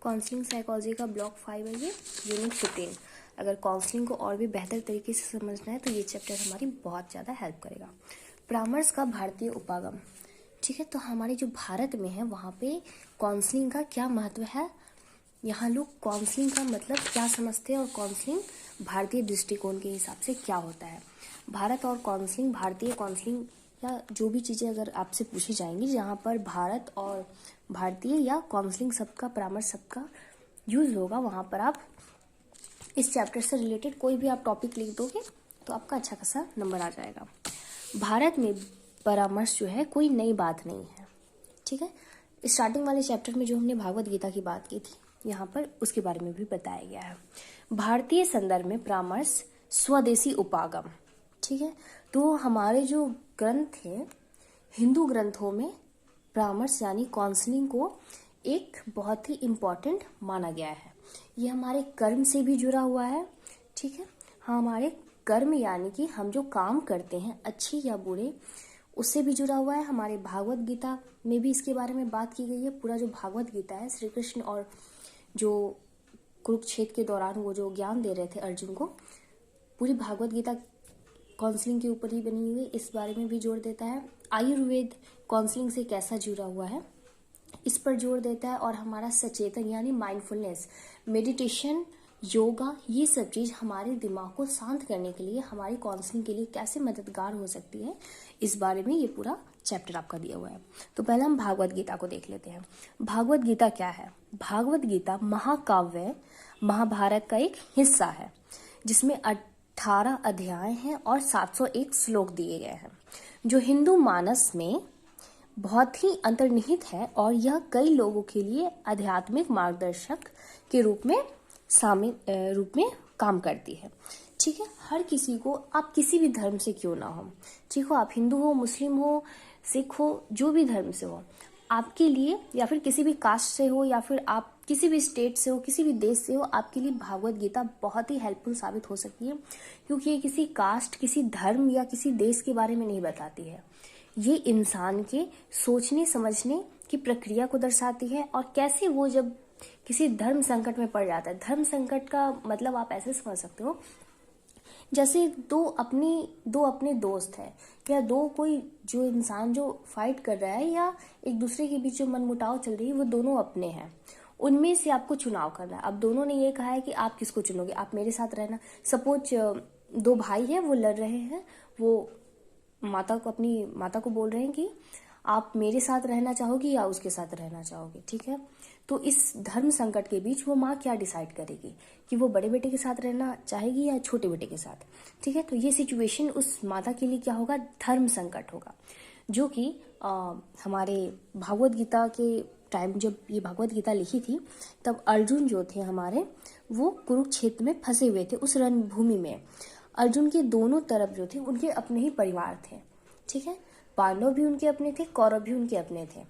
Counselling psychology का block 5 है ये, यूनिट 15। अगर काउंसलिंग को और भी बेहतर तरीके से समझना है तो ये चैप्टर हमारी बहुत ज़्यादा हेल्प करेगा। परामर्श का भारतीय उपागम, ठीक है। तो हमारे जो भारत में है वहाँ पे काउंसलिंग का क्या महत्व है, यहाँ लोग काउंसलिंग का मतलब क्या समझते हैं और काउंसलिंग भारतीय दृष्टिकोण के हिसाब से क्या होता है। भारत और काउंसलिंग, भारतीय काउंसलिंग या जो भी चीज़ें अगर आपसे पूछी जाएंगी जहाँ पर भारत और भारतीय या काउंसलिंग शब्द का, परामर्श शब्द का यूज़ होगा, वहाँ पर आप इस चैप्टर से रिलेटेड कोई भी आप टॉपिक लिख दोगे तो आपका अच्छा खासा नंबर आ जाएगा। भारत में परामर्श जो है कोई नई बात नहीं है, ठीक है। स्टार्टिंग वाले चैप्टर में जो हमने भागवत गीता की बात की थी, यहाँ पर उसके बारे में भी बताया गया है। भारतीय संदर्भ में परामर्श स्वदेशी उपागम, ठीक है। तो हमारे जो ग्रंथ है, हिंदू ग्रंथों में परामर्श यानी काउंसलिंग को एक बहुत ही इम्पॉर्टेंट माना गया है। ये हमारे कर्म से भी जुड़ा हुआ है, ठीक है। हमारे कर्म यानी कि हम जो काम करते हैं अच्छे या बुरे, उससे भी जुड़ा हुआ है। हमारे भागवत गीता में भी इसके बारे में बात की गई है। पूरा जो भागवत गीता है, श्री कृष्ण और जो कुरुक्षेत्र के दौरान वो जो ज्ञान दे रहे थे अर्जुन को, पूरी भागवत गीता काउंसलिंग के ऊपर ही बनी हुई है, इस बारे में भी जोर देता है। आयुर्वेद काउंसलिंग से कैसा जुड़ा हुआ है इस पर जोर देता है। और हमारा सचेतन यानी माइंडफुलनेस, मेडिटेशन, योगा, ये सब चीज़ हमारे दिमाग को शांत करने के लिए, हमारी काउंसलिंग के लिए कैसे मददगार हो सकती है, इस बारे में ये पूरा चैप्टर आपका दिया हुआ है। तो पहले हम भागवत गीता को देख लेते हैं। भागवत गीता क्या है? भागवत गीता महाकाव्य महाभारत का एक हिस्सा है जिसमें 18 अध्याय हैं और 701 श्लोक दिए गए हैं, जो हिंदू मानस में बहुत ही अंतर्निहित है और यह कई लोगों के लिए आध्यात्मिक मार्गदर्शक के रूप में काम करती है, ठीक है। हर किसी को, आप किसी भी धर्म से क्यों ना हो, ठीक हो, आप हिंदू हो, मुस्लिम हो, सिख हो, जो भी धर्म से हो, आपके लिए, या फिर किसी भी कास्ट से हो, या फिर आप किसी भी स्टेट से हो, किसी भी देश से हो, आपके लिए भागवत गीता बहुत ही हेल्पफुल साबित हो सकती है, क्योंकि ये किसी कास्ट, किसी धर्म या किसी देश के बारे में नहीं बताती है। ये इंसान के सोचने समझने की प्रक्रिया को दर्शाती है और कैसे वो जब किसी धर्म संकट में पड़ जाता है। धर्म संकट का मतलब आप ऐसे समझ सकते हो, जैसे दो अपने दोस्त हैं, या दो कोई जो इंसान जो फाइट कर रहा है, या एक दूसरे के बीच जो मनमुटाव चल रही है, वो दोनों अपने हैं। उनमें से आपको चुनाव करना है। अब दोनों ने ये कहा है कि आप किसको चुनोगे, आप मेरे साथ रहना। सपोज दो भाई हैं, वो लड़ रहे हैं, वो अपनी माता को बोल रहे हैं कि आप मेरे साथ रहना चाहोगी या उसके साथ रहना चाहोगे, ठीक है। तो इस धर्म संकट के बीच वो माँ क्या डिसाइड करेगी कि वो बड़े बेटे के साथ रहना चाहेगी या छोटे बेटे के साथ, ठीक है। तो ये सिचुएशन उस माता के लिए क्या होगा, धर्म संकट होगा, जो कि हमारे भागवत गीता के टाइम, जब ये भागवत गीता लिखी थी, तब अर्जुन जो थे हमारे, वो कुरुक्षेत्र में फंसे हुए थे। उस रणभूमि में अर्जुन के दोनों तरफ जो थे उनके अपने ही परिवार थे, ठीक है। पांडव भी उनके अपने थे, कौरव भी उनके अपने थे।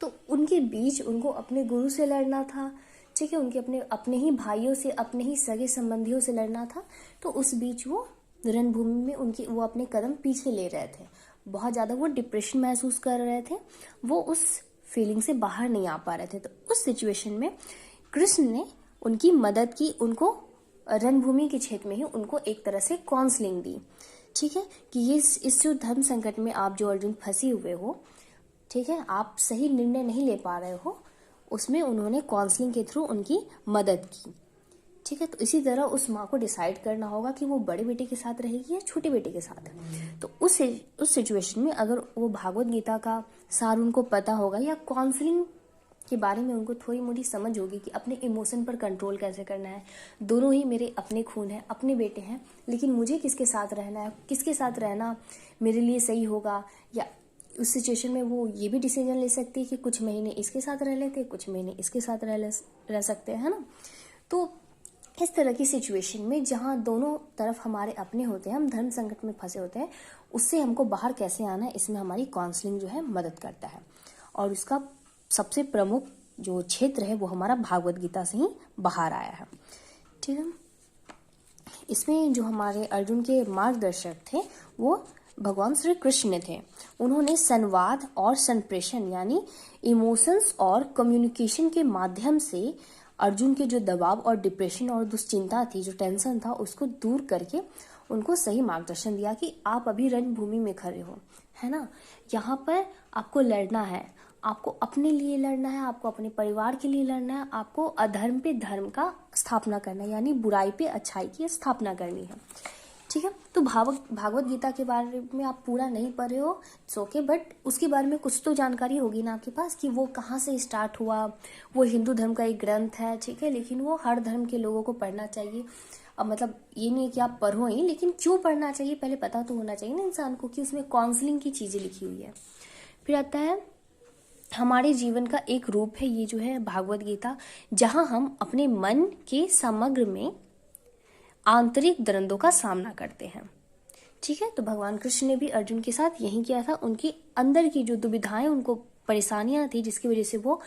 तो उनके बीच उनको अपने गुरु से लड़ना था, ठीक है, उनके अपने ही भाइयों से, अपने ही सगे संबंधियों से लड़ना था। तो उस बीच वो रणभूमि में वो अपने कदम पीछे ले रहे थे, बहुत ज़्यादा वो डिप्रेशन महसूस कर रहे थे, वो उस फीलिंग से बाहर नहीं आ पा रहे थे। तो उस सिचुएशन में कृष्ण ने उनकी मदद की, उनको रणभूमि के क्षेत्र में ही उनको एक तरह से काउंसलिंग दी, ठीक है, कि ये इस जो धर्म संकट में आप जो अर्जुन फंसे हुए हो, ठीक है, आप सही निर्णय नहीं ले पा रहे हो, उसमें उन्होंने काउंसलिंग के थ्रू उनकी मदद की, ठीक है। तो इसी तरह उस माँ को डिसाइड करना होगा कि वो बड़े बेटे के साथ रहेगी या छोटे बेटे के साथ। तो उस सिचुएशन में अगर वो भागवत गीता का सार उनको पता होगा, या काउंसलिंग के बारे में उनको थोड़ी मोटी समझ होगी कि अपने इमोशन पर कंट्रोल कैसे करना है, दोनों ही मेरे अपने खून हैं, अपने बेटे हैं, लेकिन मुझे किसके साथ रहना है, किसके साथ रहना मेरे लिए सही होगा, या उस सिचुएशन में वो ये भी डिसीजन ले सकती है कि कुछ महीने इसके साथ रह लेते, कुछ महीने इसके साथ रह सकते हैं, है ना। तो इस तरह की सिचुएशन में जहाँ दोनों तरफ हमारे अपने होते हैं, हम धर्म संकट में फंसे होते हैं, उससे हमको बाहर कैसे आना है, इसमें हमारी काउंसलिंग जो है मदद करता है। और इसका सबसे प्रमुख जो क्षेत्र है वो हमारा भागवत गीता से ही बाहर आया है, ठीक है। इसमें जो हमारे अर्जुन के मार्गदर्शक थे वो भगवान श्री कृष्ण थे। उन्होंने संवाद और संप्रेषण यानी इमोशंस और कम्युनिकेशन के माध्यम से अर्जुन के जो दबाव और डिप्रेशन और दुश्चिंता थी, जो टेंशन था, उसको दूर करके उनको सही मार्गदर्शन दिया कि आप अभी रणभूमि में खड़े हो, है ना। यहाँ पर आपको लड़ना है, आपको अपने लिए लड़ना है, आपको अपने परिवार के लिए लड़ना है, आपको अधर्म पे धर्म का स्थापना करना है, यानी बुराई पे अच्छाई की स्थापना करनी है। ठीक है, तो भागवत गीता के बारे में आप पूरा नहीं पढ़े हो ओके, बट उसके बारे में कुछ तो जानकारी होगी ना आपके पास कि वो कहाँ से स्टार्ट हुआ। वो हिंदू धर्म का एक ग्रंथ है, ठीक है, लेकिन वो हर धर्म के लोगों को पढ़ना चाहिए। अब मतलब ये नहीं कि आप पढ़ो ही, लेकिन क्यों पढ़ना चाहिए पहले पता तो होना चाहिए ना इंसान को कि उसमें काउंसलिंग की चीजें लिखी हुई है। फिर आता है हमारे जीवन का एक रूप है ये जो है भागवत गीता, जहां हम अपने मन के समग्र में आंतरिक द्वंद्वों का सामना करते हैं। ठीक है, तो भगवान कृष्ण ने भी अर्जुन के साथ यही किया था। उनकी अंदर की जो दुविधाएं, उनको परेशानियां थी, जिसकी वजह से वो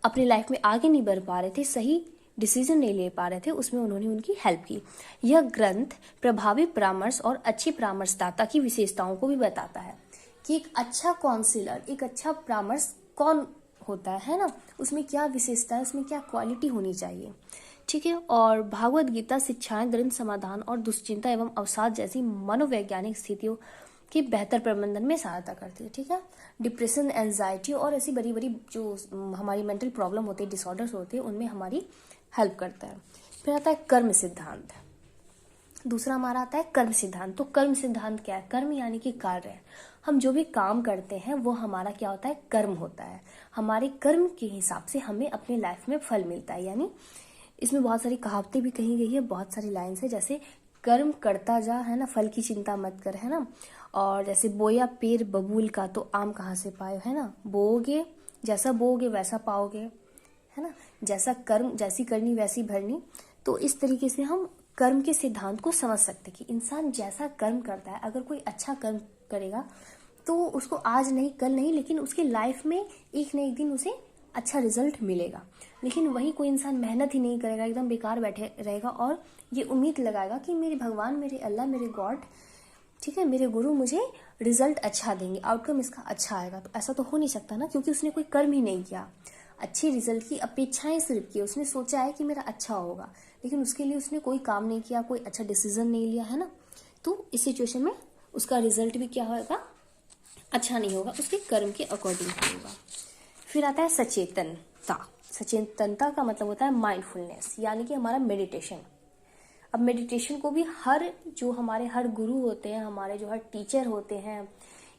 अपनी लाइफ में आगे नहीं बढ़ पा रहे थे, सही डिसीजन नहीं ले पा रहे थे, उसमें उन्होंने उनकी हेल्प की। यह ग्रंथ प्रभावी परामर्श और अच्छे परामर्शदाता की विशेषताओं को भी बताता है कि एक अच्छा काउंसलर, एक अच्छा परामर्श कौन होता है ना, उसमें क्या विशेषता है, उसमें क्या क्वालिटी होनी चाहिए। ठीक है, और भागवत गीता शिक्षाएं द्वंद्व समाधान और दुश्चिंता एवं अवसाद जैसी मनोवैज्ञानिक स्थितियों के बेहतर प्रबंधन में सहायता करती है। ठीक है, डिप्रेशन, एंजाइटी और ऐसी बड़ी बड़ी जो हमारी मेंटल प्रॉब्लम होती है, डिसऑर्डर्स होते हैं, उनमें हमारी हेल्प करता है। फिर आता है कर्म सिद्धांत। दूसरा हमारा आता है कर्म सिद्धांत। तो कर्म सिद्धांत क्या है? कर्म यानी कि कार्य। हम जो भी काम करते हैं वो हमारा क्या होता है? कर्म होता है। हमारे कर्म के हिसाब से हमें अपने लाइफ में फल मिलता है। यानी इसमें बहुत सारी कहावतें भी कही गई है, बहुत सारी लाइन्स है, जैसे कर्म करता जा, है ना, फल की चिंता मत कर, है ना। और जैसे बोया पेड़ बबूल का तो आम कहाँ से पाए, है ना। बोओगे, जैसा बोओगे वैसा पाओगे, है ना। जैसा कर्म, जैसी करनी वैसी भरनी। तो इस तरीके से हम कर्म के सिद्धांत को समझ सकते कि इंसान जैसा कर्म करता है, अगर कोई अच्छा कर्म करेगा तो उसको आज नहीं कल नहीं, लेकिन उसके लाइफ में एक न एक दिन उसे अच्छा रिजल्ट मिलेगा। लेकिन वही कोई इंसान मेहनत ही नहीं करेगा, एकदम बेकार बैठे रहेगा और ये उम्मीद लगाएगा कि मेरे भगवान, मेरे अल्लाह, मेरे गॉड, ठीक है, मेरे गुरु मुझे रिजल्ट अच्छा देंगे, आउटकम इसका अच्छा आएगा। तो ऐसा तो हो नहीं सकता ना, क्योंकि उसने कोई कर्म ही नहीं किया। अच्छे रिजल्ट की अपेक्षाएं सिर्फ की, उसने सोचा है कि मेरा अच्छा होगा, लेकिन उसके लिए उसने कोई काम नहीं किया, कोई अच्छा डिसीजन नहीं लिया, है ना। तो इस सिचुएशन में उसका रिजल्ट भी क्या होगा? अच्छा नहीं होगा, उसके कर्म के अकॉर्डिंग होगा। फिर आता है सचेतनता। सचेतनता का मतलब होता है माइंडफुलनेस, यानी कि हमारा मेडिटेशन। अब मेडिटेशन को भी हमारे हर गुरु होते हैं, हमारे जो हर टीचर होते हैं,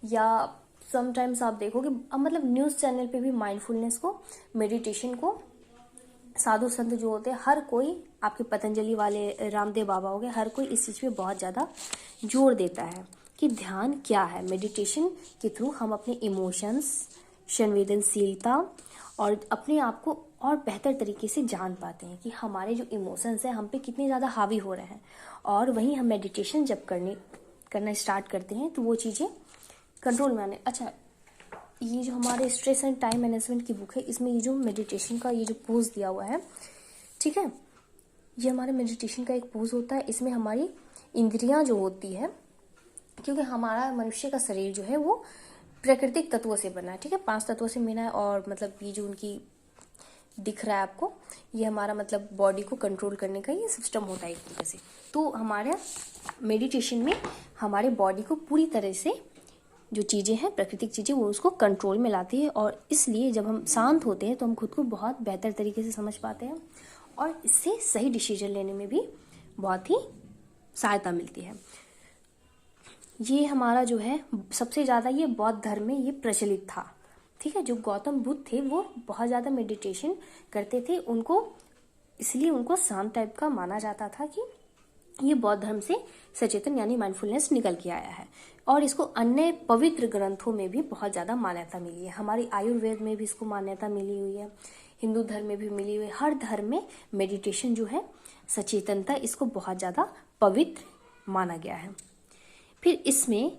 या समटाइम्स आप देखोगे मतलब न्यूज़ चैनल पे भी माइंडफुलनेस को, मेडिटेशन को साधु संत जो होते हैं, हर कोई, आपके पतंजलि वाले, रामदेव बाबा हो गए, हर कोई इस चीज़ पे बहुत ज़्यादा जोर देता है कि ध्यान क्या है। मेडिटेशन के थ्रू हम अपने इमोशंस, संवेदनशीलता और अपने आप को और बेहतर तरीके से जान पाते हैं कि हमारे जो इमोशंस हैं हम पे कितने ज़्यादा हावी हो रहे हैं। और वहीं हम मेडिटेशन जब करना स्टार्ट करते हैं तो वो चीज़ें कंट्रोल में आने। अच्छा, ये जो हमारे स्ट्रेस एंड टाइम मैनेजमेंट की बुक है, इसमें ये जो मेडिटेशन का ये जो पोज दिया हुआ है, ठीक है, ये हमारे मेडिटेशन का एक पोज होता है। इसमें हमारी इंद्रियां जो होती है, क्योंकि हमारा मनुष्य का शरीर जो है वो प्राकृतिक तत्वों से बना है, ठीक है, 5 तत्वों से बना है। और मतलब ये जो उनकी दिख रहा है आपको, ये हमारा मतलब बॉडी को कंट्रोल करने का ये सिस्टम होता है एक तरीके से। तो हमारे मेडिटेशन में हमारे बॉडी को पूरी तरह से जो चीज़ें हैं, प्राकृतिक चीज़ें, वो उसको कंट्रोल में लाती है। और इसलिए जब हम शांत होते हैं तो हम खुद को बहुत बेहतर तरीके से समझ पाते हैं और इससे सही डिसीजन लेने में भी बहुत ही सहायता मिलती है। ये हमारा जो है सबसे ज़्यादा ये बौद्ध धर्म में ये प्रचलित था, ठीक है। जो गौतम बुद्ध थे वो बहुत ज़्यादा मेडिटेशन करते थे, इसलिए उनको शांत टाइप का माना जाता था कि ये बौद्ध धर्म से सचेतन यानी माइंडफुलनेस निकल के आया है। और इसको अन्य पवित्र ग्रंथों में भी बहुत ज़्यादा मान्यता मिली है। हमारी आयुर्वेद में भी इसको मान्यता मिली हुई है, हिंदू धर्म में भी मिली हुई है। हर धर्म में मेडिटेशन जो है, सचेतनता, इसको बहुत ज़्यादा पवित्र माना गया है। फिर इसमें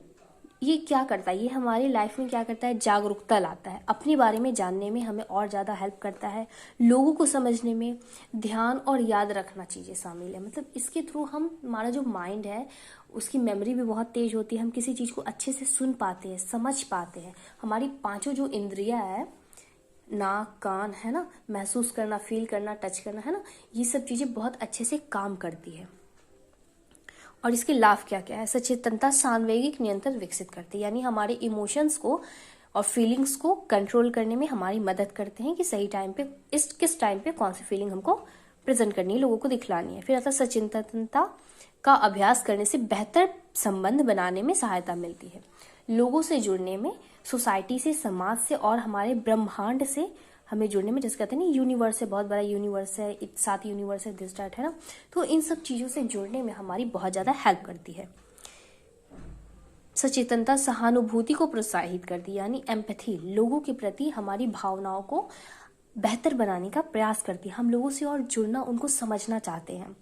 ये क्या करता है, ये हमारी लाइफ में क्या करता है, जागरूकता लाता है, अपने बारे में जानने में हमें और ज़्यादा हेल्प करता है, लोगों को समझने में, ध्यान और याद रखना चीज़ें शामिल है। मतलब इसके थ्रू हमारा जो माइंड है उसकी मेमोरी भी बहुत तेज होती है, हम किसी चीज़ को अच्छे से सुन पाते हैं, समझ पाते हैं। हमारी पांचों जो इंद्रियां है, नाक कान है ना, महसूस करना, फील करना, टच करना है ना, ये सब चीज़ें बहुत अच्छे से काम करती है। और इसके लाभ क्या क्या है, सचेतनता सांवेगिक नियंत्रण विकसित करती है, यानी हमारे इमोशंस को और फीलिंग्स को कंट्रोल करने में हमारी मदद करते हैं कि सही टाइम पे किस टाइम पे कौन सी फीलिंग हमको प्रेजेंट करनी है, लोगों को दिखलानी है। फिर आता सचेतनता का अभ्यास करने से बेहतर संबंध बनाने में सहायता मिलती है, लोगों से जुड़ने में, सोसाइटी से, समाज से और हमारे ब्रह्मांड से हमें जुड़ने में। जैसे कहते हैं ना, यूनिवर्स है, बहुत बड़ा यूनिवर्स है, 7 यूनिवर्स है, दिस डैट है ना, तो इन सब चीज़ों से जुड़ने में हमारी बहुत ज़्यादा हेल्प करती है। सचेतनता सहानुभूति को प्रोत्साहित करती है, यानी एम्पैथी, लोगों के प्रति हमारी भावनाओं को बेहतर बनाने का प्रयास करती है। हम लोगों से और जुड़ना, उनको समझना चाहते हैं,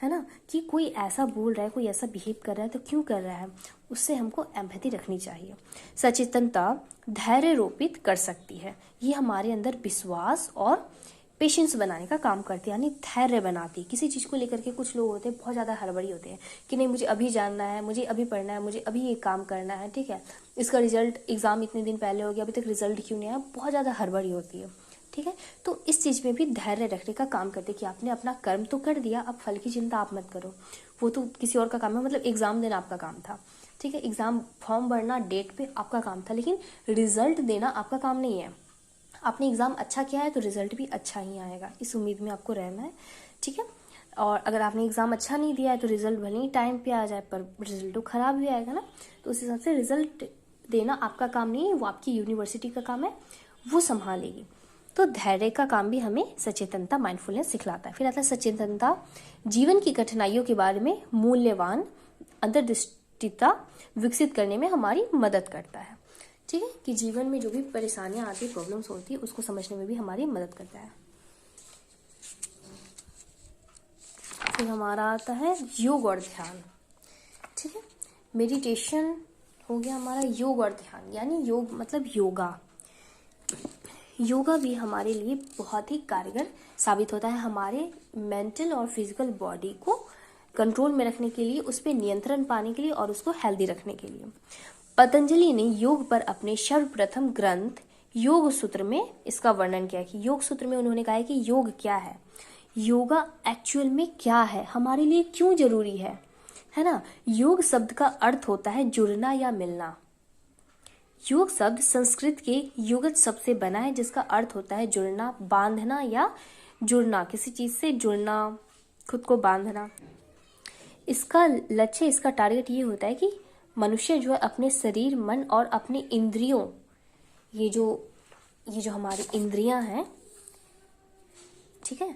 है ना, कि कोई ऐसा बोल रहा है, कोई ऐसा बिहेव कर रहा है तो क्यों कर रहा है, उससे हमको एम्पैथी रखनी चाहिए। सचेतनता धैर्य रोपित कर सकती है, ये हमारे अंदर विश्वास और पेशेंस बनाने का काम करती है, यानी धैर्य बनाती है। किसी चीज़ को लेकर के कुछ लोग होते हैं बहुत ज़्यादा हड़बड़ी होते हैं कि नहीं मुझे अभी जानना है, मुझे अभी पढ़ना है, मुझे अभी ये काम करना है, ठीक है, इसका रिजल्ट, एग्जाम इतने दिन पहले हो गया, अभी तक रिजल्ट क्यों नहीं आया, बहुत ज़्यादा हड़बड़ी होती है, ठीक है। तो इस चीज़ में भी धैर्य रखने का काम करते हैं कि आपने अपना कर्म तो कर दिया, अब फल की चिंता आप मत करो, वो तो किसी और का काम है। मतलब एग्जाम देना आपका काम था, ठीक है, एग्जाम फॉर्म भरना डेट पे आपका काम था, लेकिन रिजल्ट देना आपका काम नहीं है। आपने एग्जाम अच्छा किया है तो रिजल्ट भी अच्छा ही आएगा, इस उम्मीद में आपको रहना है, ठीक है। और अगर आपने एग्जाम अच्छा नहीं दिया है तो रिजल्ट भले ही टाइम पे आ जाए पर रिजल्ट तो खराब भी आएगा ना। तो उस हिसाब से रिजल्ट देना आपका काम नहीं है, वो आपकी यूनिवर्सिटी का काम है, वो संभालेगी। तो धैर्य का काम भी हमें सचेतनता, माइंडफुलनेस सिखलाता है। फिर आता है सचेतनता जीवन की कठिनाइयों के बारे में मूल्यवान अंतर्दृष्टिता विकसित करने में हमारी मदद करता है, ठीक है, कि जीवन में जो भी परेशानियां आती है, प्रॉब्लम्स होती है, उसको समझने में भी हमारी मदद करता है। फिर हमारा आता है योग और ध्यान, ठीक है, मेडिटेशन हो गया हमारा, योग और ध्यान, यानी योग मतलब योगा। योगा भी हमारे लिए बहुत ही कारगर साबित होता है, हमारे मेंटल और फिजिकल बॉडी को कंट्रोल में रखने के लिए, उस पर नियंत्रण पाने के लिए और उसको हेल्दी रखने के लिए। पतंजलि ने योग पर अपने सर्वप्रथम ग्रंथ योग सूत्र में इसका वर्णन किया कि योग सूत्र में उन्होंने कहा है कि योग क्या है, योगा एक्चुअल में क्या है, हमारे लिए क्यों जरूरी है ना। योग शब्द का अर्थ होता है जुड़ना या मिलना। योग शब्द संस्कृत के युगत शब्द से बना है, जिसका अर्थ होता है जुड़ना, बांधना या जुड़ना, किसी चीज से जुड़ना, खुद को बांधना। इसका लक्ष्य, इसका टारगेट ये होता है कि मनुष्य जो है अपने शरीर, मन और अपने इंद्रियों, ये जो हमारी इंद्रियां हैं, ठीक है,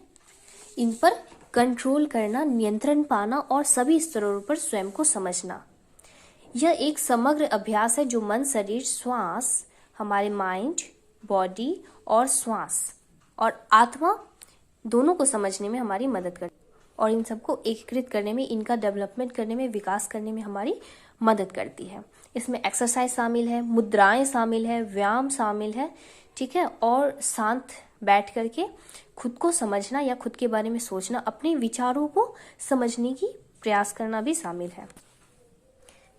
इन पर कंट्रोल करना, नियंत्रण पाना और सभी स्तरों पर स्वयं को समझना। यह एक समग्र अभ्यास है जो मन, शरीर, श्वास, हमारे माइंड, बॉडी और श्वास और आत्मा दोनों को समझने में हमारी मदद करती है और इन सबको एकीकृत करने में, इनका डेवलपमेंट करने में, विकास करने में हमारी मदद करती है। इसमें एक्सरसाइज शामिल है, मुद्राएं शामिल है, व्यायाम शामिल है, ठीक है, और शांत बैठ करके खुद को समझना या खुद के बारे में सोचना, अपने विचारों को समझने की प्रयास करना भी शामिल है।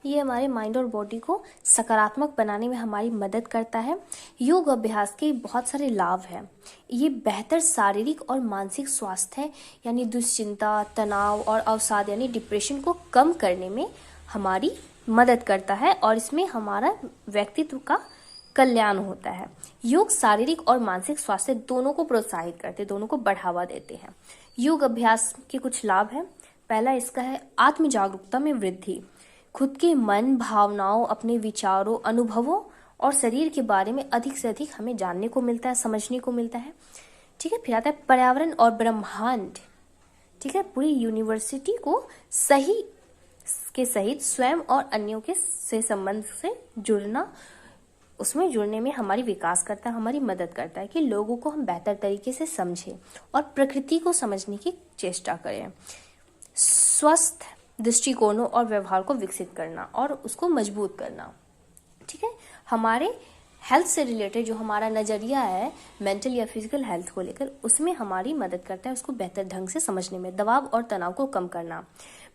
ये हमारे माइंड और बॉडी को सकारात्मक बनाने में हमारी मदद करता है। योग अभ्यास के बहुत सारे लाभ हैं। ये बेहतर शारीरिक और मानसिक स्वास्थ्य यानी दुश्चिंता, तनाव और अवसाद यानी डिप्रेशन को कम करने में हमारी मदद करता है और इसमें हमारा व्यक्तित्व का कल्याण होता है। योग शारीरिक और मानसिक स्वास्थ्य दोनों को प्रोत्साहित करते, दोनों को बढ़ावा देते हैं। योग अभ्यास के कुछ लाभ हैं। पहला इसका है आत्म जागरूकता में वृद्धि। खुद के मन, भावनाओं, अपने विचारों, अनुभवों और शरीर के बारे में अधिक से अधिक हमें जानने को मिलता है, समझने को मिलता है, ठीक है। फिर आता है पर्यावरण और ब्रह्मांड, ठीक है, पूरी यूनिवर्सिटी को सही के सहित स्वयं और अन्यों के से संबंध से जुड़ना, उसमें जुड़ने में हमारी विकास करता है, हमारी मदद करता है कि लोगों को हम बेहतर तरीके से समझें और प्रकृति को समझने की चेष्टा करें। स्वस्थ दृष्टिकोणों और व्यवहार को विकसित करना और उसको मजबूत करना। ठीक है। हमारे हेल्थ से रिलेटेड जो हमारा नज़रिया है मेंटल या फिजिकल हेल्थ को लेकर, उसमें हमारी मदद करता है उसको बेहतर ढंग से समझने में। दबाव और तनाव को कम करना,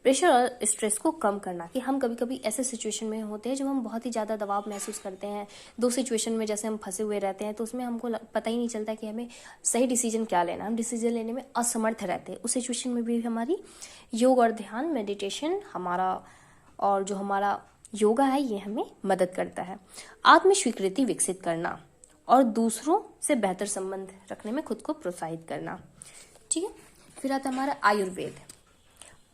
प्रेशर और स्ट्रेस को कम करना, कि हम कभी कभी ऐसे सिचुएशन में होते हैं जब हम बहुत ही ज़्यादा दबाव महसूस करते हैं, दो सिचुएशन में जैसे हम फंसे हुए रहते हैं, तो उसमें हमको पता ही नहीं चलता कि हमें सही डिसीजन क्या लेना, हम डिसीजन लेने में असमर्थ रहते हैं। उस सिचुएशन में भी हमारी योग और ध्यान, मेडिटेशन हमारा, और जो हमारा योगा है, ये हमें मदद करता है। आत्म स्वीकृति विकसित करना और दूसरों से बेहतर संबंध रखने में खुद को प्रोत्साहित करना। ठीक है। फिर आता है हमारा आयुर्वेद।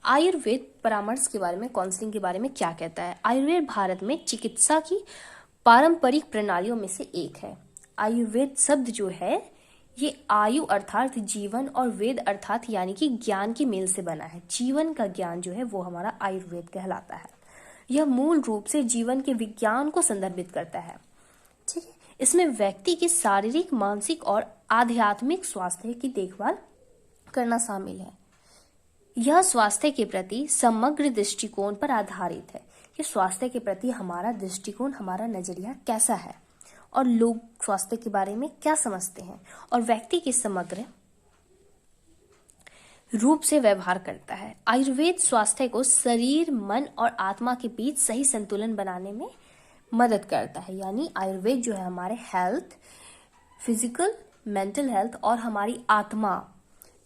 आयुर्वेद परामर्श के बारे में, काउंसलिंग के बारे में क्या कहता है। आयुर्वेद भारत में चिकित्सा की पारंपरिक प्रणालियों में से एक है। आयुर्वेद शब्द जो है ये आयु अर्थात जीवन और वेद अर्थात यानी कि ज्ञान की मेल से बना है। जीवन का ज्ञान जो है वो हमारा आयुर्वेद कहलाता है। यह मूल रूप से जीवन के विज्ञान को संदर्भित करता है। ठीक है। इसमें व्यक्ति के शारीरिक, मानसिक और आध्यात्मिक स्वास्थ्य की देखभाल करना शामिल है। यह स्वास्थ्य के प्रति समग्र दृष्टिकोण पर आधारित है कि स्वास्थ्य के प्रति हमारा दृष्टिकोण, हमारा नजरिया कैसा है और लोग स्वास्थ्य के बारे में क्या समझते हैं, और व्यक्ति के समग्र रूप से व्यवहार करता है। आयुर्वेद स्वास्थ्य को शरीर, मन और आत्मा के बीच सही संतुलन बनाने में मदद करता है। यानी आयुर्वेद जो है हमारे हेल्थ, फिजिकल, मेंटल हेल्थ और हमारी आत्मा,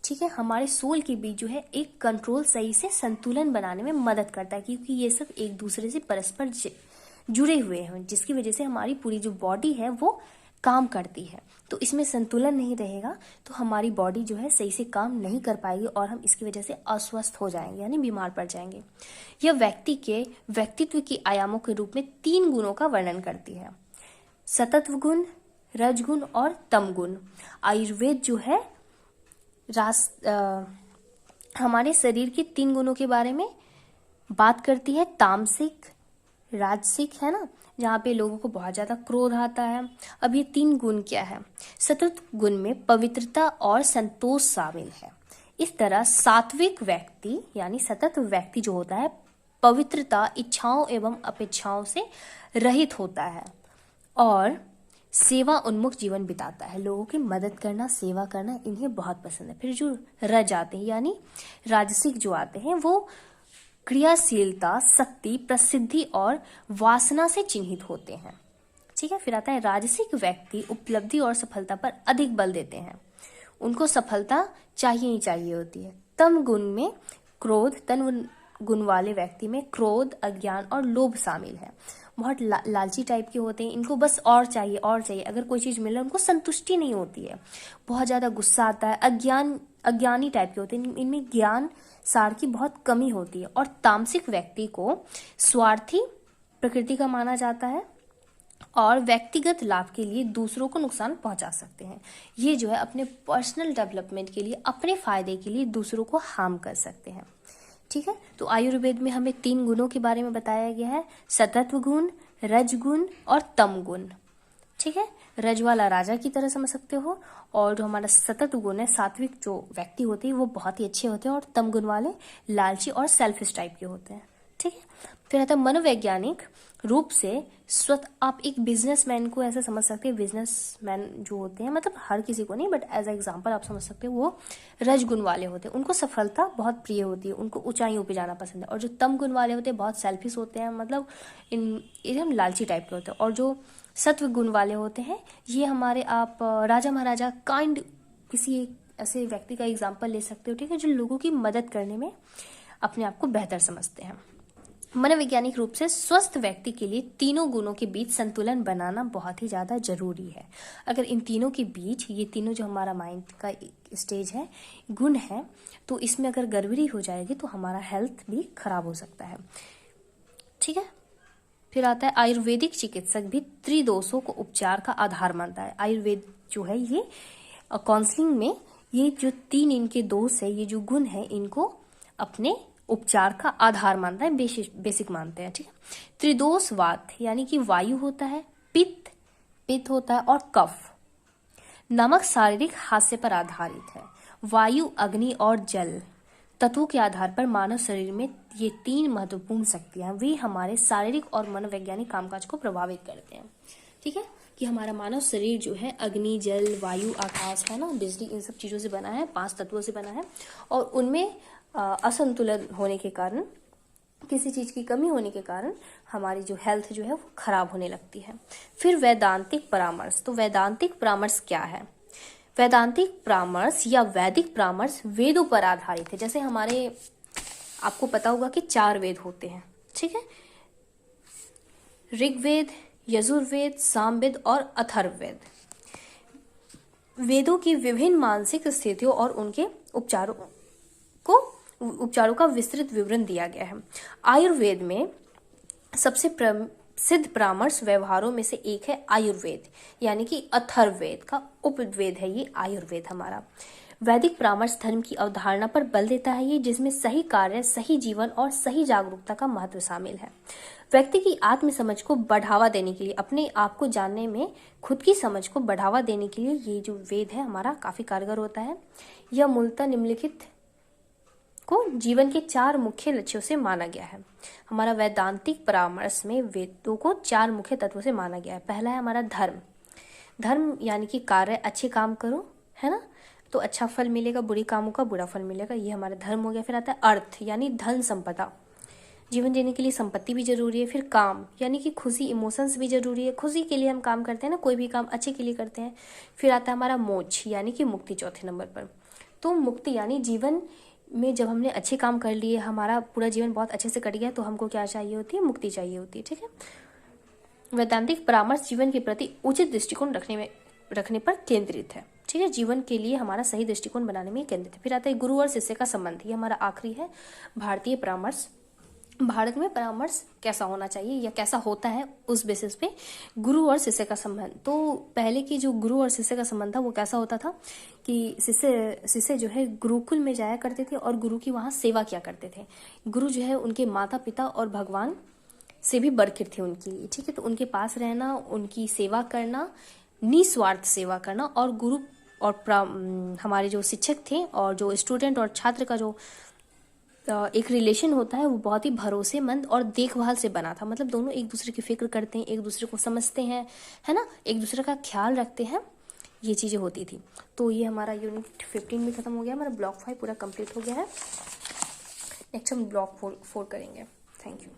ठीक है, हमारे सोल के बीच जो है एक कंट्रोल, सही से संतुलन बनाने में मदद करता है, क्योंकि ये सब एक दूसरे से परस्पर जुड़े हुए हैं, जिसकी वजह से हमारी पूरी जो बॉडी है वो काम करती है। तो इसमें संतुलन नहीं रहेगा तो हमारी बॉडी जो है सही से काम नहीं कर पाएगी और हम इसकी वजह से अस्वस्थ हो जाएंगे, यानी बीमार पड़ जाएंगे। यह व्यक्ति के व्यक्तित्व की आयामों के रूप में 3 गुणों का वर्णन करती है: सतत्व गुण, रजगुण और तम गुण। आयुर्वेद जो है हमारे शरीर के 3 गुणों के बारे में बात करती है। तामसिक, राजसिक, है ना, जहाँ पे लोगों को बहुत ज्यादा क्रोध आता है। अब ये 3 गुण क्या है? सतत्व गुण में पवित्रता और संतोष शामिल है। इस तरह सात्विक व्यक्ति यानी सतत व्यक्ति जो होता है पवित्रता, इच्छाओं एवं अपेक्षाओं से रहित होता है और सेवा उन्मुख जीवन बिताता है। लोगों की मदद करना, सेवा करना इन्हें बहुत पसंद है। फिर जो रज आते हैं यानी राजसिक जो आते हैं, वो क्रियाशीलता, शक्ति, प्रसिद्धि और वासना से चिन्हित होते हैं। ठीक है। फिर आता है राजसिक व्यक्ति उपलब्धि और सफलता पर अधिक बल देते हैं, उनको सफलता चाहिए ही चाहिए होती है। तम गुण में क्रोध, तम गुण वाले व्यक्ति में क्रोध, अज्ञान और लोभ शामिल है। बहुत लालची टाइप के होते हैं, इनको बस और चाहिए और चाहिए, अगर कोई चीज मिले उनको संतुष्टि नहीं होती है, बहुत ज्यादा गुस्सा आता है। अज्ञानी टाइप के होते हैं, इनमें ज्ञान सार की बहुत कमी होती है। और तामसिक व्यक्ति को स्वार्थी प्रकृति का माना जाता है और व्यक्तिगत लाभ के लिए दूसरों को नुकसान पहुंचा सकते हैं। ये जो है अपने पर्सनल डेवलपमेंट के लिए, अपने फायदे के लिए दूसरों को हार्म कर सकते हैं। ठीक है। तो आयुर्वेद में हमें 3 गुणों के बारे में बताया गया है: सतत्व गुण, रज गुण और तम गुण। ठीक है। रज वाला राजा की तरह समझ सकते हो, और जो हमारा सतत्व गुण है, सात्विक जो व्यक्ति होते हैं वो बहुत ही अच्छे होते हैं, और तम गुण वाले लालची और सेल्फिश टाइप के होते हैं। ठीक है। फिर आता है मनोवैज्ञानिक रूप से स्वतः, आप एक बिजनेसमैन को ऐसे समझ सकते हैं, बिजनेसमैन जो होते हैं, मतलब हर किसी को नहीं बट एज एग्जांपल आप समझ सकते हो, वो रजगुण वाले होते हैं, उनको सफलता बहुत प्रिय होती है, उनको ऊंचाइयों पे जाना पसंद है। और जो तम गुण वाले होते हैं बहुत सेल्फिश होते हैं, मतलब एकदम लालची टाइप के होते हैं। और जो सत्व गुण वाले होते हैं, ये हमारे आप राजा महाराजा काइंड किसी एक ऐसे व्यक्ति का एग्जाम्पल ले सकते हो। ठीक है। जो लोगों की मदद करने में अपने आप को बेहतर समझते हैं। मनोवैज्ञानिक रूप से स्वस्थ व्यक्ति के लिए तीनों गुणों के बीच संतुलन बनाना बहुत ही ज्यादा जरूरी है। अगर इन तीनों के बीच, ये तीनों जो हमारा माइंड का स्टेज है, गुण है, तो इसमें अगर गड़बड़ी हो जाएगी तो हमारा हेल्थ भी खराब हो सकता है। ठीक है। फिर आता है आयुर्वेदिक चिकित्सक भी त्रिदोषों को उपचार का आधार मानता है। आयुर्वेद जो है ये काउंसलिंग में ये जो 3 इनके दोष है, ये जो गुण है, इनको अपने उपचार का आधार मानता है, बेसिक मानते हैं। ठीक है। त्रिदोषवात यानी कि वायु होता है, पित्त होता है और कफ नमक शारीरिक हास्य पर आधारित है। वायु, अग्नि और जल तत्वों के आधार पर मानव शरीर में ये 3 महत्वपूर्ण शक्तियां वे हमारे शारीरिक और मनोवैज्ञानिक कामकाज को प्रभावित करते हैं। ठीक है, कि हमारा मानव शरीर जो है अग्नि, जल, वायु, आकाश है ना, बिजली, इन सब चीज़ों से बना है, 5 तत्वों से बना है। और उनमें असंतुलन होने के कारण, किसी चीज़ की कमी होने के कारण हमारी जो हेल्थ जो है वो खराब होने लगती है। फिर वैदांतिक परामर्श। तो वैदांतिक परामर्श क्या है? वैदांतिक परामर्श या वैदिक परामर्श वेदों पर आधारित है। जैसे हमारे, आपको पता होगा कि 4 वेद होते हैं। ठीक है, ऋग्वेद, यजुर्वेद, सामवेद और अथर्ववेद। वेदों की विभिन्न मानसिक स्थितियों और उनके उपचारों का विस्तृत विवरण दिया गया है। आयुर्वेद में सबसे प्रसिद्ध परामर्श व्यवहारों में से एक है आयुर्वेद, यानी कि अथर्ववेद का उपवेद है ये आयुर्वेद हमारा। वैदिक परामर्श धर्म की अवधारणा पर बल देता है ये, जिसमें सही कार्य, सही जीवन और सही जागरूकता का महत्व शामिल है। व्यक्ति की आत्म समझ को बढ़ावा देने के लिए, अपने आप को जानने में खुद की समझ को बढ़ावा देने के लिए ये जो वेद है हमारा काफी कारगर होता है। यह मूलतः निम्नलिखित को जीवन के 4 मुख्य लक्ष्यों से माना गया है। हमारा वैदांतिक परामर्श में वेदों को 4 मुख्य तत्वों से माना गया है। पहला है हमारा धर्म। धर्म यानी कि कार्य, अच्छे काम करो, है ना, तो अच्छा फल मिलेगा, बुरे कामों का बुरा फल मिलेगा, ये हमारा धर्म हो गया। फिर आता है अर्थ, यानी धन संपदा, जीवन जीने के लिए संपत्ति भी जरूरी है। फिर काम, यानी कि खुशी, इमोशंस भी जरूरी है, खुशी के लिए हम काम करते हैं ना, कोई भी काम अच्छे के लिए करते हैं। फिर आता है हमारा मोक्ष, यानी कि मुक्ति, चौथे नंबर पर। तो मुक्ति यानी जीवन में जब हमने अच्छे काम कर लिए, हमारा पूरा जीवन बहुत अच्छे से कट गया, तो हमको क्या चाहिए होती है? मुक्ति चाहिए होती है। ठीक है, वैदांतिक परामर्श जीवन के प्रति उचित दृष्टिकोण रखने पर केंद्रित है। ठीक है, जीवन के लिए हमारा सही दृष्टिकोण बनाने में केंद्रित है। फिर आता है गुरु और शिष्य का संबंध, ये हमारा आखिरी है। भारतीय परामर्श, भारत में परामर्श कैसा होना चाहिए या कैसा होता है, उस बेसिस पे गुरु और शिष्य का संबंध। तो पहले की जो गुरु और शिष्य का संबंध था वो कैसा होता था कि शिष्य जो है गुरुकुल में जाया करते थे और गुरु की वहाँ सेवा किया करते थे। गुरु जो है उनके माता पिता और भगवान से भी बढ़कर थे उनके लिए। ठीक है, तो उनके पास रहना, उनकी सेवा करना, निस्वार्थ सेवा करना। और गुरु और हमारे जो शिक्षक थे और जो स्टूडेंट और छात्र का जो एक रिलेशन होता है वो बहुत ही भरोसेमंद और देखभाल से बना था। मतलब दोनों एक दूसरे की फिक्र करते हैं, एक दूसरे को समझते हैं, है ना, एक दूसरे का ख्याल रखते हैं, ये चीज़ें होती थी। तो ये हमारा यूनिट 15 में खत्म हो गया, हमारा ब्लॉक 5 पूरा कंप्लीट हो गया है। नेक्स्ट हम ब्लॉक 4 करेंगे। Thank you.